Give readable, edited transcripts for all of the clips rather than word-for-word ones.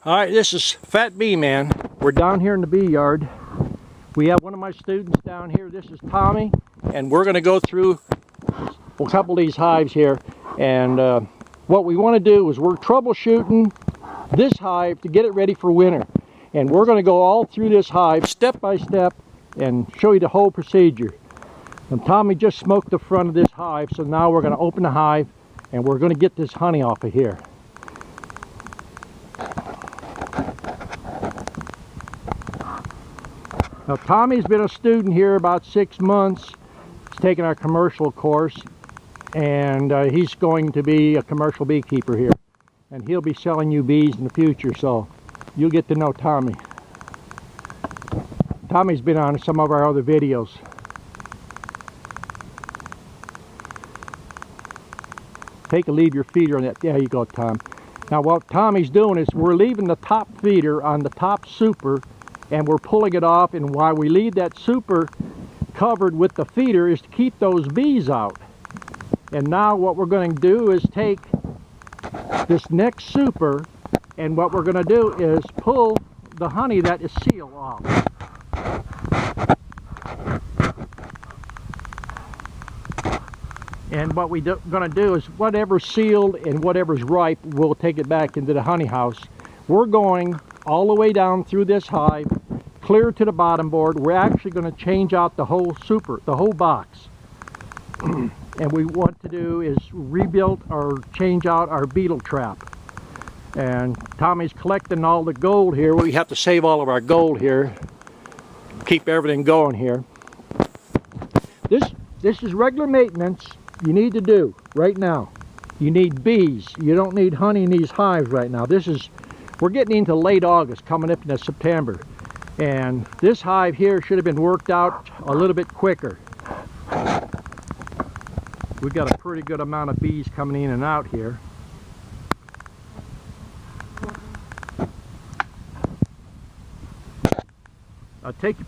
Alright, this is Fat Bee Man. We're down here in the bee yard. We have one of my students down here. This is Tommy, and we're going to go through a couple of these hives here. And what we want to do is we're troubleshooting this hive to get it ready for winter. And we're going to go all through this hive step by step and show you the whole procedure. And Tommy just smoked the front of this hive, so now we're going to open the hive and we're going to get this honey off of here. Now Tommy's been a student here about 6 months. He's taken our commercial course, and he's going to be a commercial beekeeper here. And he'll be selling you bees in the future, so you'll get to know Tommy. Tommy's been on some of our other videos. Leave your feeder on that. There you go, Tom. Now what Tommy's doing is we're leaving the top feeder on the top super, and we're pulling it off, and why we leave that super covered with the feeder is to keep those bees out. And now what we're going to do is take this next super, and what we're going to do is pull the honey that is sealed off. And what we're going to do is whatever's sealed and whatever's ripe, we'll take it back into the honey house. We're going all the way down through this hive, clear to the bottom board. We're actually going to change out the whole super, the whole box. And we want to do is rebuild or change out our beetle trap. And Tommy's collecting all the gold here. We have to save all of our gold here, keep everything going here. This is regular maintenance you need to do right now. You need bees. You don't need honey in these hives right now. We're getting into late August, coming up into September. And this hive here should have been worked out a little bit quicker. We've got a pretty good amount of bees coming in and out here.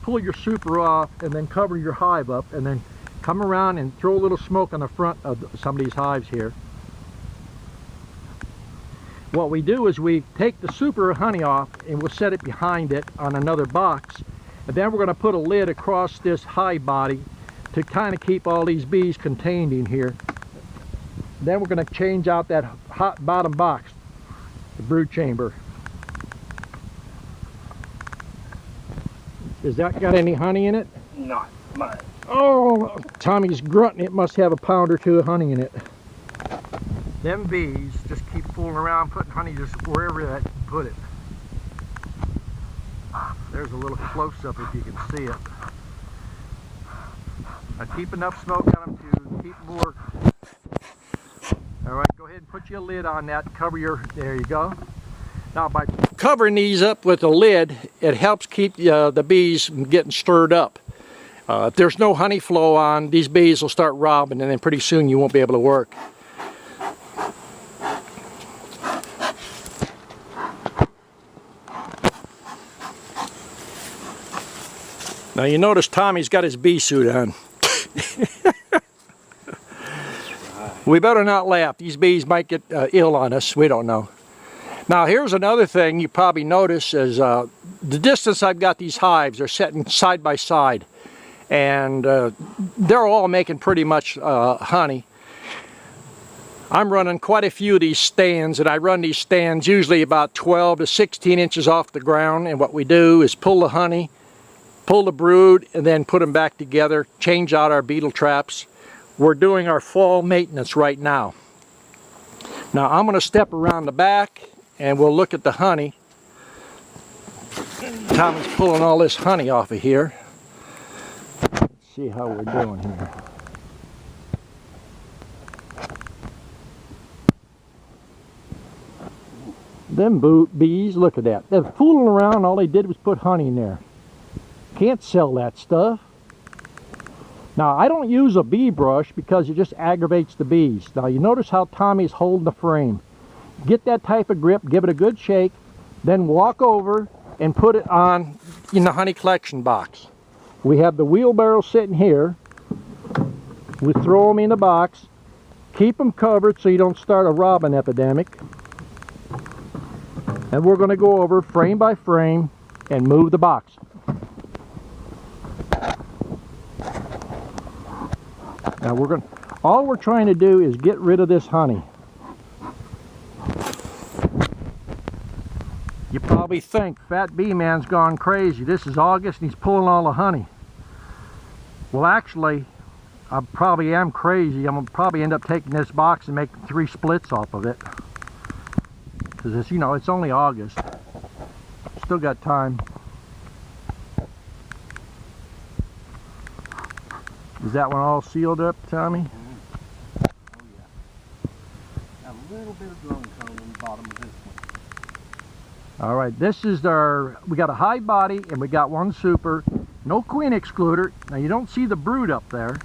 Pull your super off and then cover your hive up, and then come around and throw a little smoke on the front of some of these hives here. What we do is we take the super honey off and we'll set it behind it on another box, and then we're going to put a lid across this hive body to kind of keep all these bees contained in here. Then we're going to change out that hot bottom box, the brood chamber. Has that got any honey in it? Not mine. Oh, Tommy's grunting. It must have a pound or two of honey in it. Them bees just keep fooling around putting honey just wherever that you put it. There's a little close-up if you can see it. Now keep enough smoke on them to keep more. Alright, go ahead and put your lid on that. Cover your, there you go. Now by covering these up with a lid, it helps keep the bees from getting stirred up. If there's no honey flow on, these bees will start robbing, and then pretty soon you won't be able to work. Now you notice Tommy's got his bee suit on. We better not laugh. These bees might get ill on us. We don't know. Now here's another thing you probably notice is the distance I've got these hives. They're setting side by side. And they're all making pretty much honey. I'm running quite a few of these stands, and I run these stands usually about 12 to 16 inches off the ground. And what we do is pull the honey, pull the brood, and then put them back together, change out our beetle traps. We're doing our fall maintenance right now. Now I'm going to step around the back and we'll look at the honey. Tommy's pulling all this honey off of here. Let's see how we're doing here. Them bees, look at that. They're fooling around. All they did was put honey in there. Can't sell that stuff. Now I don't use a bee brush because it just aggravates the bees. Now you notice how Tommy's holding the frame. Get that type of grip, give it a good shake, then walk over and put it on in the honey collection box. We have the wheelbarrow sitting here. We throw them in the box, keep them covered so you don't start a robin epidemic. And we're going to go over frame by frame and move the box. Now all we're trying to do is get rid of this honey. You probably think Fat Bee Man's gone crazy. This is August and he's pulling all the honey. Well, actually, I probably am crazy. I'm going to probably end up taking this box and making 3 splits off of it. Because it's, you know, it's only August. Still got time. Is that one all sealed up, Tommy? Oh yeah. Got a little bit of drone cone on the bottom of this one. All right, this is we got a hive body and we got one super. No queen excluder. Now you don't see the brood up there.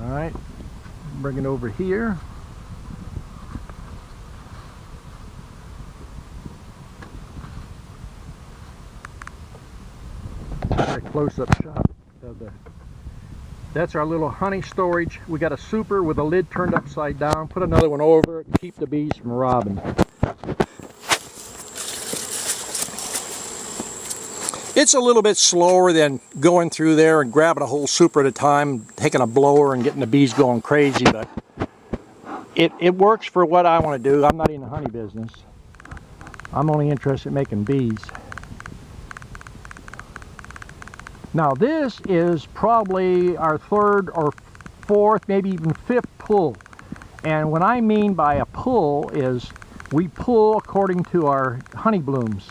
All right, bring it over here. A close-up shot of that's our little honey storage. We got a super with a lid turned upside down. Put another one over it to keep the bees from robbing. It's a little bit slower than going through there and grabbing a whole super at a time, taking a blower and getting the bees going crazy, but it works for what I want to do. I'm not in the honey business. I'm only interested in making bees. Now this is probably our 3rd or 4th, maybe even 5th pull. And what I mean by a pull is we pull according to our honey blooms.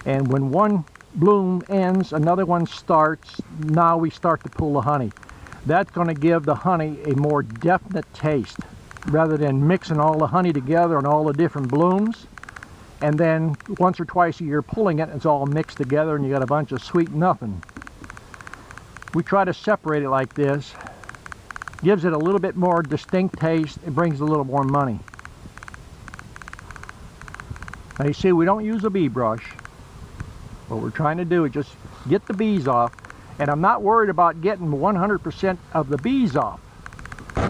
And when one bloom ends, another one starts. Now we start to pull the honey. That's going to give the honey a more definite taste rather than mixing all the honey together on all the different blooms. And then once or twice a year pulling it, it's all mixed together and you got a bunch of sweet nothing. We try to separate it like this. Gives it a little bit more distinct taste. It brings a little more money. Now you see, we don't use a bee brush. What we're trying to do is just get the bees off. And I'm not worried about getting 100% of the bees off,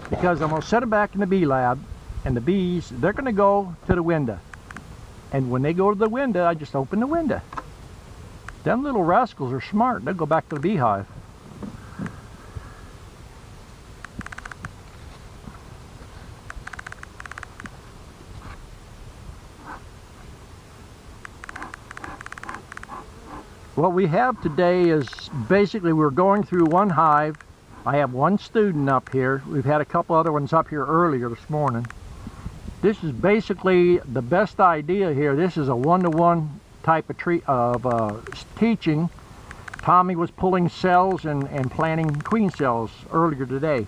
because I'm going to set them back in the bee lab, and the bees, they're going to go to the window. And when they go to the window, I just open the window. Them little rascals are smart. They'll go back to the beehive. What we have today is basically we're going through one hive. I have one student up here. We've had a couple other ones up here earlier this morning. This is basically the best idea here. This is a one-to-one type of teaching. Tommy was pulling cells and planting queen cells earlier today.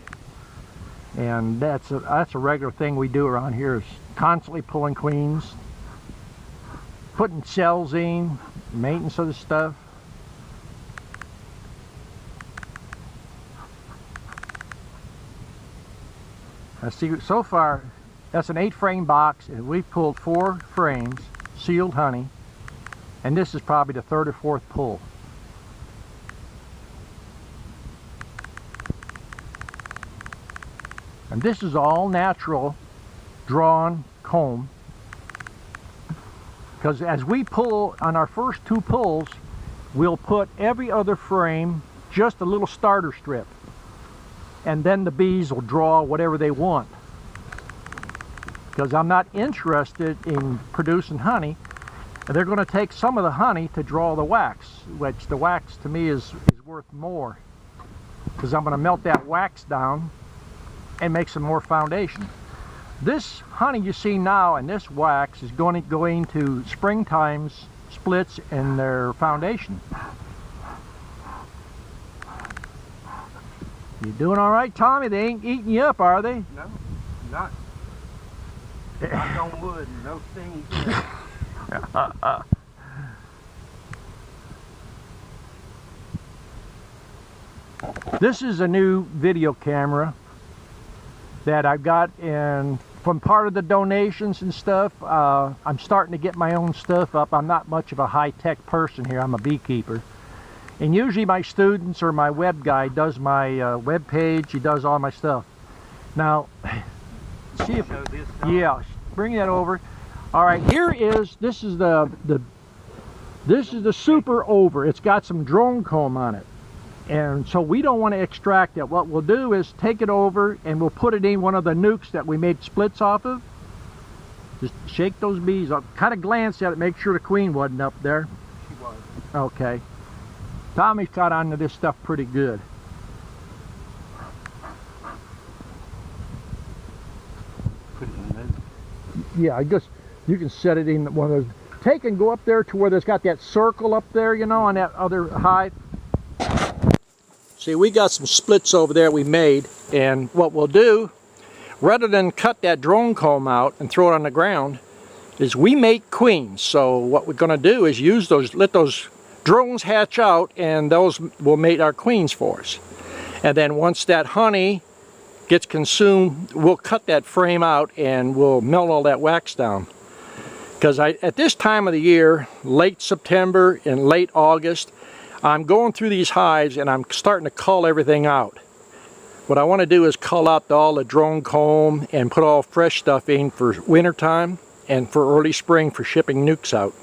And that's a regular thing we do around here, is constantly pulling queens, putting cells in, maintenance of the stuff. Now see, so far that's an 8-frame box and we've pulled 4 frames, sealed honey, and this is probably the 3rd or 4th pull. And this is all natural drawn comb. Because as we pull on our first 2 pulls, we'll put every other frame just a little starter strip. And then the bees will draw whatever they want. Because I'm not interested in producing honey. They're going to take some of the honey to draw the wax, which the wax to me is worth more. Because I'm going to melt that wax down and make some more foundation. This honey you see now and this wax is going to go into springtime's splits in their foundation. You doing all right, Tommy? They ain't eating you up, are they? No, not. Knock on wood, no stings yet. This is a new video camera that I've got from part of the donations and stuff. I'm starting to get my own stuff up. I'm not much of a high-tech person here. I'm a beekeeper. And usually my students or my web guy does my web page. He does all my stuff. Now, See if, Show this, Tom? yeah, bring that over. All right, this is the super over. It's got some drone comb on it. And so we don't want to extract it. What we'll do is take it over and we'll put it in one of the nukes that we made splits off of. Just shake those bees up. Kind of glance at it, make sure the queen wasn't up there. She was. Okay. Tommy's got onto this stuff pretty good. Put it in the nuke. Yeah, I guess you can set it in one of those. Take and go up there to where there's got that circle up there, you know, on that other hive. See, we got some splits over there we made, and what we'll do, rather than cut that drone comb out and throw it on the ground, is we make queens. So what we're going to do is use those, let those drones hatch out, and those will mate our queens for us. And then once that honey gets consumed, we'll cut that frame out and we'll melt all that wax down. Because at this time of the year, late September and late August, I'm going through these hives and I'm starting to cull everything out. What I want to do is cull out all the drone comb and put all fresh stuff in for winter time and for early spring for shipping nukes out.